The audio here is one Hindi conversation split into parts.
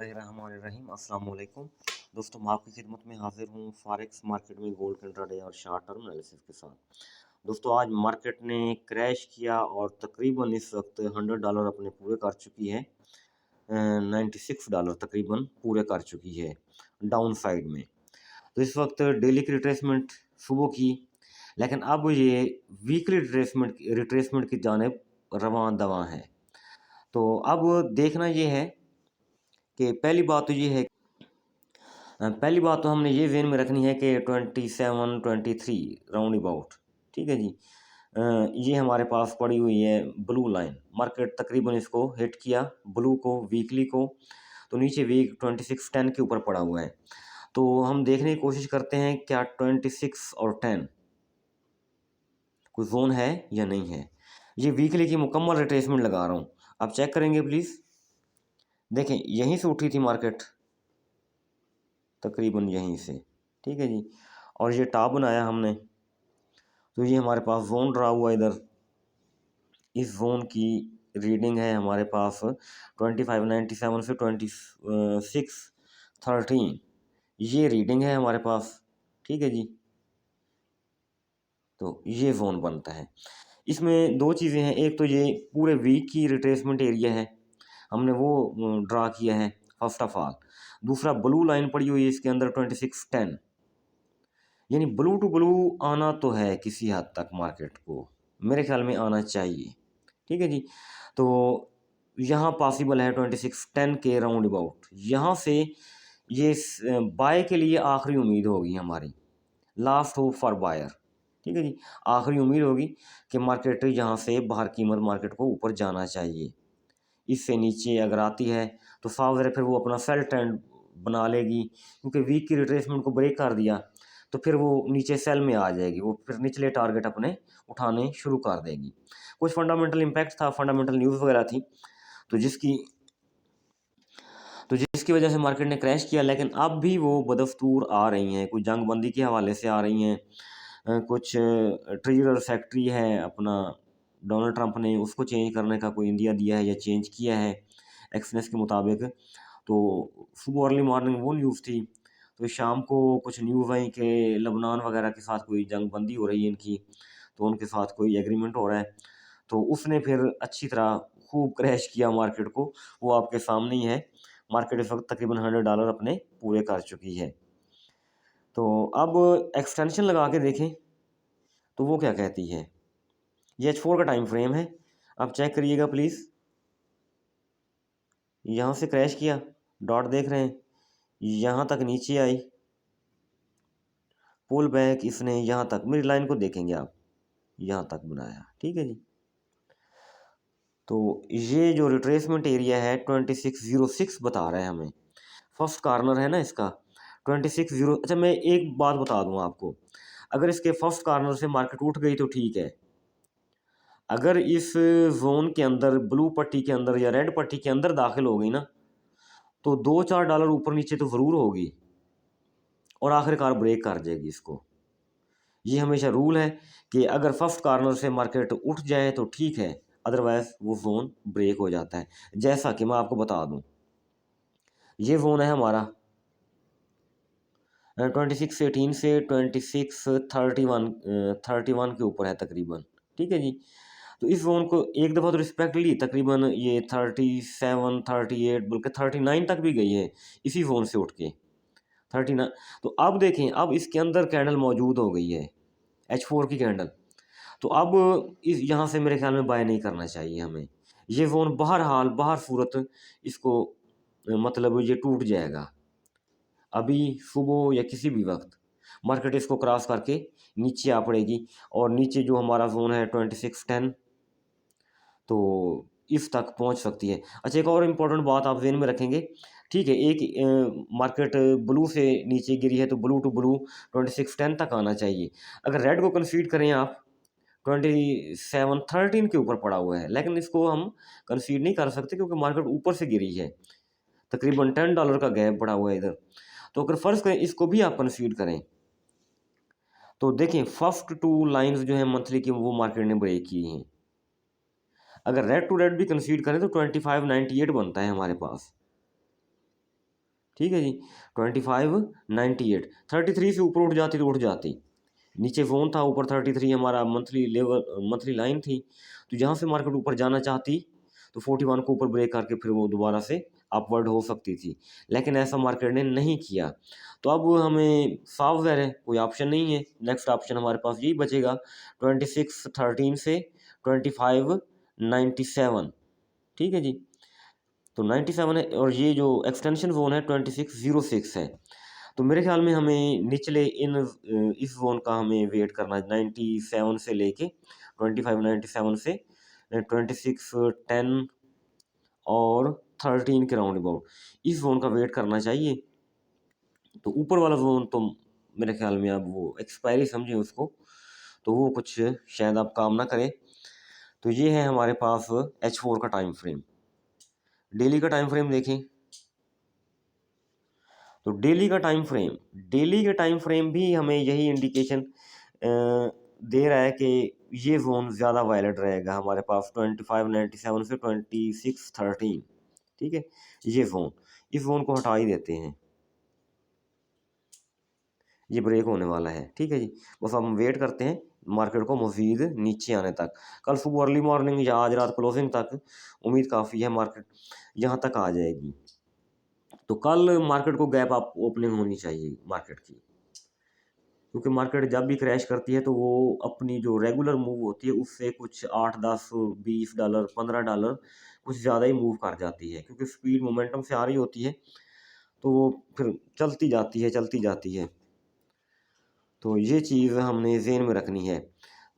बिस्मिल्लाहिर्रहमानिर्रहीम अस्सलाम वालेकुम दोस्तों, मैं आपकी खिदमत में हाजिर हूँ फॉरेक्स मार्केट में गोल्ड के इंट्राडे और शॉर्ट टर्म एनालिसिस के साथ। दोस्तों, आज मार्केट ने क्रैश किया और तकरीबन इस वक्त $100 अपने पूरे कर चुकी है। $96 तकरीबन पूरे कर चुकी है डाउन साइड में। तो इस वक्त डेली की रिट्रेसमेंट सुबह की, लेकिन अब ये वीकली रिट्रेसमेंट की जानिब रवां दवां है। तो अब देखना ये है कि पहली बात तो हमने ये ज़हन में रखनी है कि 27-23 राउंड अबाउट, ठीक है जी। ये हमारे पास पड़ी हुई है ब्लू लाइन। मार्केट तकरीबन इसको हिट किया, ब्लू को, वीकली को, तो नीचे वीक 26-10 के ऊपर पड़ा हुआ है। तो हम देखने की कोशिश करते हैं क्या 26 और 10 कोई जोन है या नहीं है। ये वीकली की मुकम्मल रिट्रेसमेंट लगा रहा हूँ, आप चेक करेंगे प्लीज़। देखें, यहीं से उठी थी मार्केट, तकरीबन यहीं से, ठीक है जी। और ये टॉप बनाया हमने, तो ये हमारे पास जोन ड्रा हुआ इधर। इस जोन की रीडिंग है हमारे पास 2597 से 2613, ये रीडिंग है हमारे पास, ठीक है जी। तो ये जोन बनता है। इसमें दो चीज़ें हैं, एक तो ये पूरे वीक की रिट्रेसमेंट एरिया है, हमने वो ड्रा किया है फर्स्ट ऑफ ऑल। दूसरा, ब्लू लाइन पड़ी हुई है इसके अंदर 2610, यानी ब्लू टू ब्लू आना तो है किसी हद तक, मार्केट को मेरे ख्याल में आना चाहिए, ठीक है जी। तो यहाँ पॉसिबल है 2610 के राउंड अबाउट। यहाँ से ये बाय के लिए आखिरी उम्मीद होगी हमारी, लास्ट होप फॉर बायर, ठीक है जी। आखिरी उम्मीद होगी कि मार्केट यहाँ से बाहर कीमत मार्केट को ऊपर जाना चाहिए। इससे नीचे अगर आती है तो साफ ज़रा फिर वो अपना सेल ट्रेंड बना लेगी, क्योंकि वीक की रिट्रेसमेंट को ब्रेक कर दिया तो फिर वो नीचे सेल में आ जाएगी, वो फिर निचले टारगेट अपने उठाने शुरू कर देगी। कुछ फंडामेंटल इम्पैक्ट था, फंडामेंटल न्यूज़ वगैरह थी, तो जिसकी वजह से मार्केट ने क्रैश किया। लेकिन अब भी वो बदस्तूर आ रही हैं, कुछ जंग बंदी के हवाले से आ रही हैं, कुछ ट्रेजर सेक्रेटरी है अपना डोनाल्ड ट्रंप ने, उसको चेंज करने का कोई इंडिया दिया है या चेंज किया है एक्सनेस के मुताबिक। तो सुबह अर्ली मॉर्निंग वो न्यूज़ थी, तो शाम को कुछ न्यूज़ आई कि लबनान वगैरह के साथ कोई जंग बंदी हो रही है इनकी, तो उनके साथ कोई एग्रीमेंट हो रहा है। तो उसने फिर अच्छी तरह खूब क्रैश किया मार्केट को, वो आपके सामने ही है। मार्केट इस वक्त तकरीबन $100 अपने पूरे कर चुकी है। तो अब एक्सटेंशन लगा के देखें तो वो क्या कहती है। ये H4 का टाइम फ्रेम है, आप चेक करिएगा प्लीज़। यहाँ से क्रैश किया, डॉट देख रहे हैं, यहाँ तक नीचे आई, पुल बैक इसने यहाँ तक, मेरी लाइन को देखेंगे आप, यहाँ तक बनाया, ठीक है जी। तो ये जो रिट्रेसमेंट एरिया है 2606 बता रहा है हमें, फर्स्ट कॉर्नर है ना इसका 26 अच्छा, मैं एक बात बता दूँ आपको, अगर इसके फर्स्ट कॉर्नर से मार्केट उठ गई तो ठीक है। अगर इस जोन के अंदर, ब्लू पट्टी के अंदर या रेड पट्टी के अंदर दाखिल हो गई ना, तो $2-4 ऊपर नीचे तो ज़रूर होगी और आखिरकार ब्रेक कर जाएगी इसको। ये हमेशा रूल है कि अगर फर्स्ट कॉर्नर से मार्केट उठ जाए तो ठीक है, अदरवाइज वो जोन ब्रेक हो जाता है। जैसा कि मैं आपको बता दूं, ये जोन है हमारा 2618 से 2631 के ऊपर है तकरीबन, ठीक है जी। तो इस जोन को एक दफ़ा तो रिस्पेक्ट ली, तकरीबन ये 37-38 बल्कि 39 तक भी गई है इसी जोन से उठ के 39। तो अब देखें, अब इसके अंदर कैंडल मौजूद हो गई है, H4 की कैंडल। तो अब इस यहाँ से मेरे ख्याल में बाय नहीं करना चाहिए हमें। ये जोन बहरहाल, बहर सूरत इसको मतलब ये टूट जाएगा अभी सुबह या किसी भी वक्त। मार्केट इसको क्रॉस करके नीचे आ पड़ेगी और नीचे जो हमारा जोन है 2610, तो इस तक पहुंच सकती है। अच्छा, एक और इम्पोर्टेंट बात आप ज़हन में रखेंगे, ठीक है। एक मार्केट ब्लू से नीचे गिरी है तो ब्लू टू ब्लू 2610 तक आना चाहिए। अगर रेड को कंसीड करें आप, 2713 के ऊपर पड़ा हुआ है, लेकिन इसको हम कंसीड नहीं कर सकते क्योंकि मार्केट ऊपर से गिरी है, तकरीबन $10 का गैप पड़ा हुआ है इधर। तो अगर फ़र्ज़ करें इसको भी आप कंसीड करें, तो देखें फर्स्ट टू लाइंस जो है मंथली की, वो मार्केट ने ब्रेक की हैं। अगर रेड टू रेड भी कंसीड करें तो 2598 बनता है हमारे पास, ठीक है जी। 2598, 33 से ऊपर उठ जाती तो उठ जाती। नीचे जोन था, ऊपर 33 हमारा मंथली लेवल, मंथली लाइन थी। तो जहाँ से मार्केट ऊपर जाना चाहती तो 41 को ऊपर ब्रेक करके फिर वो दोबारा से अपवर्ड हो सकती थी, लेकिन ऐसा मार्केट ने नहीं किया। तो अब हमें साफ ज़ाहिर है कोई ऑप्शन नहीं है, नेक्स्ट ऑप्शन हमारे पास यही बचेगा 2613 से 2597। ठीक है जी। तो 97 है और ये जो एक्सटेंशन जोन है 2606 है। तो मेरे ख्याल में हमें निचले इन इस जोन का हमें वेट करना है 97 से लेके 2597 से 2610 और 13 के राउंड अबाउट इस जोन का वेट करना चाहिए। तो ऊपर वाला जोन तो मेरे ख्याल में अब वो एक्सपायरी समझें उसको, तो वो कुछ शायद आप काम ना करें। तो ये है हमारे पास H4 का टाइम फ्रेम। डेली का टाइम फ्रेम देखें तो डेली के टाइम फ्रेम भी हमें यही इंडिकेशन दे रहा है कि ये जोन ज़्यादा वायलेट रहेगा हमारे पास 2597 से 2613। ठीक है, ये जोन, इस जोन को हटा ही देते हैं, ये ब्रेक होने वाला है। ठीक है जी, बस हम वेट करते हैं मार्केट को मज़ीद नीचे आने तक। कल सुबह अर्ली मॉर्निंग या आज रात क्लोजिंग तक उम्मीद काफ़ी है मार्केट यहाँ तक आ जाएगी। तो कल मार्केट को गैप अप ओपनिंग होनी चाहिए मार्केट की, क्योंकि मार्केट जब भी क्रैश करती है तो वो अपनी जो रेगुलर मूव होती है उससे कुछ 8 10 20 डॉलर 15 डॉलर कुछ ज़्यादा ही मूव कर जाती है, क्योंकि स्पीड मोमेंटम से आ रही होती है तो वो फिर चलती जाती है। तो ये चीज़ हमने ज़हन में रखनी है।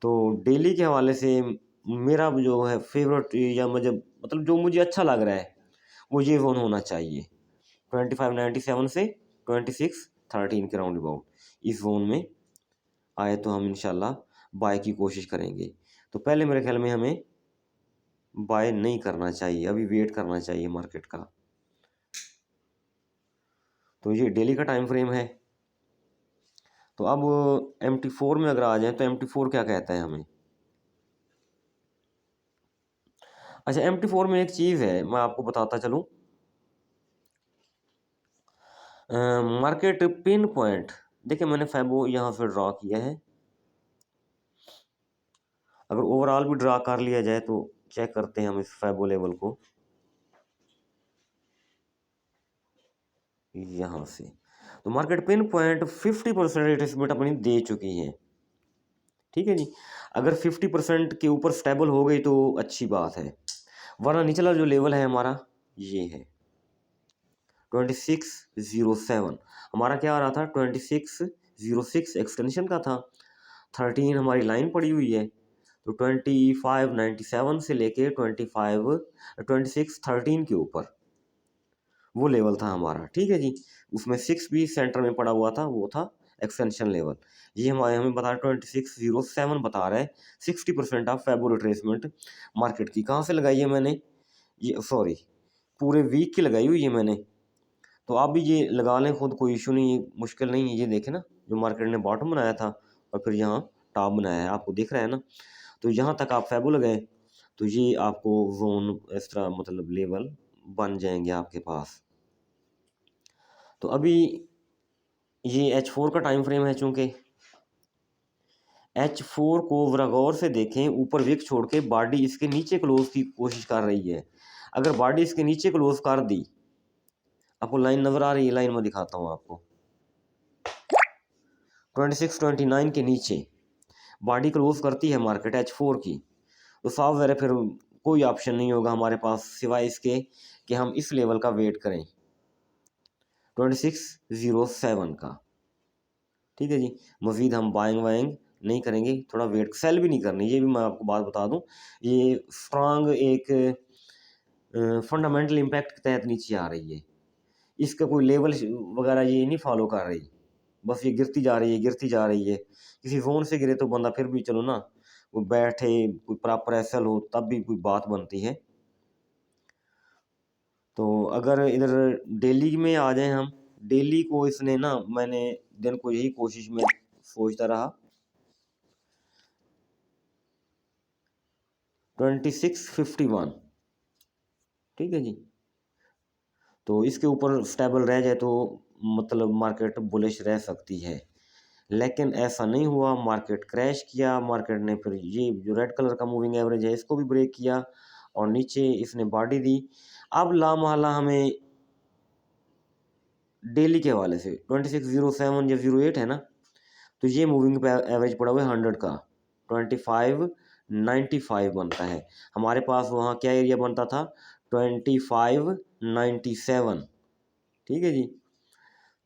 तो डेली के हवाले से मेरा जो है फेवरेट या मुझे मतलब जो मुझे अच्छा लग रहा है वो ये जोन होना चाहिए 2597 से 2613 के राउंड अबाउट। इस जोन में आए तो हम इंशाल्लाह बाय की कोशिश करेंगे। तो पहले मेरे ख्याल में हमें बाय नहीं करना चाहिए, अभी वेट करना चाहिए मार्केट का। तो ये डेली का टाइम फ्रेम है। तो अब MT4 में अगर आ जाए तो MT4 क्या कहता है हमें। अच्छा, MT4 में एक चीज़ है मैं आपको बताता चलूँ, मार्केट पिन पॉइंट। देखिए मैंने फैबो यहाँ से ड्रा किया है, अगर ओवरऑल भी ड्रा कर लिया जाए तो चेक करते हैं हम इस फैबो लेवल को यहाँ से। तो मार्केट पिन पॉइंट 50% रिट्रेसमेंट अपनी दे चुकी है। ठीक है जी, अगर 50% के ऊपर स्टेबल हो गई तो अच्छी बात है, वरना निचला जो लेवल है हमारा ये है 2607। हमारा क्या आ रहा था 2606 एक्सटेंशन का था, 13 हमारी लाइन पड़ी हुई है। तो 2597 से लेके 2613 के ऊपर वो लेवल था हमारा। ठीक है जी, उसमें 6 भी सेंटर में पड़ा हुआ था, वो था एक्सटेंशन लेवल। ये हमें बता 2607 बता रहा है 60% ऑफ फेबो रिट्रेसमेंट मार्केट की। कहाँ से लगाई है मैंने, ये सॉरी पूरे वीक की लगाई हुई है मैंने। तो आप भी ये लगा लें खुद, कोई इशू नहीं है, मुश्किल नहीं है। ये देखें ना, जो मार्केट ने बॉटम बनाया था और फिर यहाँ टॉप बनाया है, आपको दिख रहा है ना। तो यहाँ तक आप फेबो लगाएं तो ये आपको जोन इस तरह मतलब लेवल बन जाएंगे आपके पास। तो अभी ये H4 का टाइम फ्रेम है, चूंकि H4 को ज़रा गौर से देखें, ऊपर विक छोड़ के बॉडी इसके नीचे क्लोज की कोशिश कर रही है। अगर बॉडी इसके नीचे क्लोज कर दी, आपको लाइन नज़र आ रही है, लाइन में दिखाता हूँ आपको, 2629 के नीचे बॉडी क्लोज करती है मार्केट H4 की, तो साफ ज़रा फिर कोई ऑप्शन नहीं होगा हमारे पास सिवाय इसके कि हम इस लेवल का वेट करें 2607 का। ठीक है जी, मज़ीद हम बाइंग वाइंग नहीं करेंगे, थोड़ा वेट, सेल भी नहीं करनी, ये भी मैं आपको बात बता दूं। ये स्ट्रांग एक फंडामेंटल इम्पैक्ट के तहत नीचे आ रही है, इसका कोई लेवल वगैरह ये नहीं फॉलो कर रही, बस ये गिरती जा रही है गिरती जा रही है। किसी जोन से गिरे तो बंदा फिर भी चलो ना, वो बैठे कोई प्रॉपर एसल हो तब भी कोई बात बनती है। तो अगर इधर डेली में आ जाए हम, डेली को इसने ना, मैंने दिन को यही कोशिश में सोचता रहा 2651। ठीक है जी, तो इसके ऊपर स्टेबल रह जाए तो मतलब मार्केट बुलिश रह सकती है, लेकिन ऐसा नहीं हुआ, मार्केट क्रैश किया। मार्केट ने फिर ये जो रेड कलर का मूविंग एवरेज है इसको भी ब्रेक किया और नीचे इसने बॉडी दी। अब लामहला हमें डेली के हवाले से 2607 या 08 है ना, तो ये मूविंग पे एवरेज पड़ा हुआ है 100 का, 2595 बनता है। हमारे पास वहाँ क्या एरिया बनता था, 2597। ठीक है जी,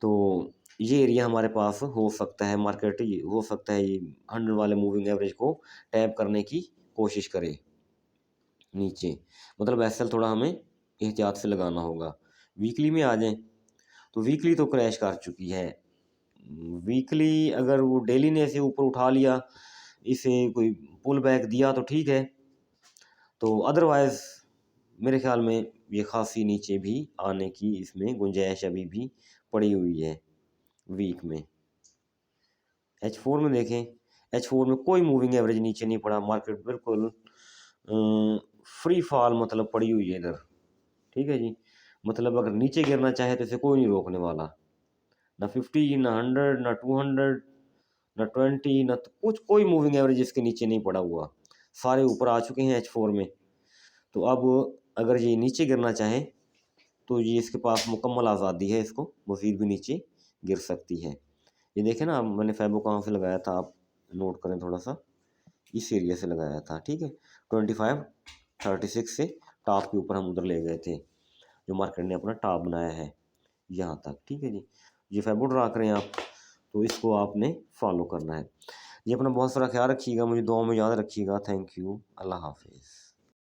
तो ये एरिया हमारे पास हो सकता है, मार्केट हो सकता है ये 100 वाले मूविंग एवरेज को टैप करने की कोशिश करे नीचे। मतलब एसएल थोड़ा हमें एहतियात से लगाना होगा। वीकली में आ जाएं तो वीकली तो क्रैश कर चुकी है। वीकली अगर वो डेली ने ऐसे ऊपर उठा लिया, इसे कोई पुल बैक दिया तो ठीक है, तो अदरवाइज़ मेरे ख्याल में ये खासी नीचे भी आने की इसमें गुंजाइश अभी भी पड़ी हुई है वीक में। H4 में देखें, H4 में कोई मूविंग एवरेज नीचे नहीं पड़ा, मार्केट बिल्कुल फ्री फॉल मतलब पड़ी हुई है इधर। ठीक है जी, मतलब अगर नीचे गिरना चाहे तो इसे कोई नहीं रोकने वाला, ना 50 ना 100 ना 200 ना 20 ना तो कुछ, कोई मूविंग एवरेज इसके नीचे नहीं पड़ा हुआ, सारे ऊपर आ चुके हैं H4 में। तो अब अगर ये नीचे गिरना चाहे तो ये इसके पास मुकम्मल आज़ादी है, इसको मज़ीद भी नीचे गिर सकती है। ये देखें ना, मैंने फैबो कहाँ से लगाया था, आप नोट करें थोड़ा सा, इस एरिया से लगाया था। ठीक है, 2536 से टॉप के ऊपर हम उधर ले गए थे, जो मार्केट ने अपना टॉप बनाया है यहाँ तक। ठीक है जी, ये फैबो ड्रा करें आप, तो इसको आपने फॉलो करना है। ये अपना बहुत सारा ख्याल रखिएगा, मुझे दुआ में याद रखिएगा। थैंक यू, अल्लाह हाफिज़।